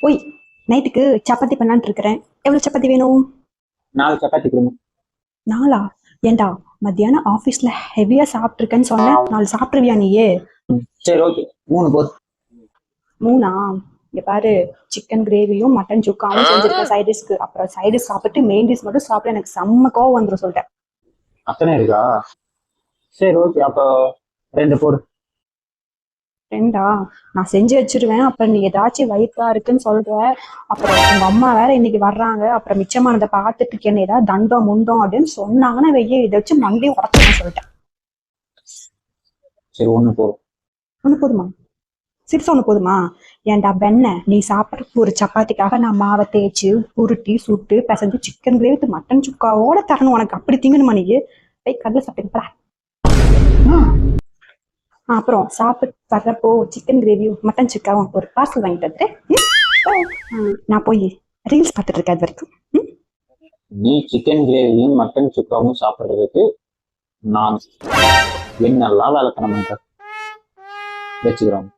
ஓய், நைட்டுக்கு சப்பாத்தி பண்ணலான்னு இருக்கிறேன். எவ்வளவு சப்பாத்தி வேணும்? 4 சப்பாத்தி கொடுங்க. நாளா? ஏண்டா, மத்தியானம் ஆபீஸ்ல ஹெவியா சாப்பிட்டுருக்கேன்னு சொன்னேன். 4 சாப்பிடுவியா நீயே? சரி ஓகே, 3 போதும். 3ஆ? இங்க பாரு, சிக்கன் கிரேவியும் மட்டன் சுக்காவும் செஞ்சிருக்கேன் சைடிஷ்க்கு. அப்புறம் சைடிஷ் சாப்பிட்டு மெயின் டிஷ் மட்டும் சாப்பிட எனக்கு செம்ம கோவம் வந்துடும் சொல்லிட்டேன். அத்தனை இருக்கா? சரி ஓகே, அப்போ 2 போடு. 2ஆ? நான் செஞ்சு வச்சிருவேன். அப்புறம் நீ ஏதாச்சும் வயிற்றா இருக்குன்னு சொல்ற. அப்புறம் உங்க அம்மா வேற இன்னைக்கு வர்றாங்க. அப்புறம் மிச்சமானதை பார்த்துட்டு என்ன ஏதாவது தண்டம் முண்டம் அப்படின்னு சொன்னாங்கன்னா வெய்ய இதை வச்சு மண்டையும் உடச்சுன்னு சொல்லிட்டேன். சரி 1 போதும். 1 போதுமா? சிறுசு 1 போதுமா? ஏன்டா பெண்ண, நீ சாப்பிட்றதுக்கு ஒரு சப்பாத்திக்காக நான் மாவை தேய்ச்சி உருட்டி சுட்டு பிசைஞ்சு சிக்கன் கிரேவி மட்டன் சுக்காவோட தரணும் உனக்கு. அப்படி திங்கணுமா நீ? போய் கடலை சாப்பிட்டுப்பா. அப்புறம் சாப்பிட்டு வர்றப்போ சிக்கன் கிரேவியும் மட்டன் சுக்காவும் ஒரு பார்சல் வாங்கிட்டு வந்துட்டு நான் போய் ரீல்ஸ் பார்த்துட்டு இருக்கேன் அது வரைக்கும். நீ சிக்கன் கிரேவியும் மட்டன் சுக்காவும் சாப்பிட்றதுக்கு நான் என்னெல்லாம் வேலை பண்ண மாட்டேன் வச்சுக்கிறோம்.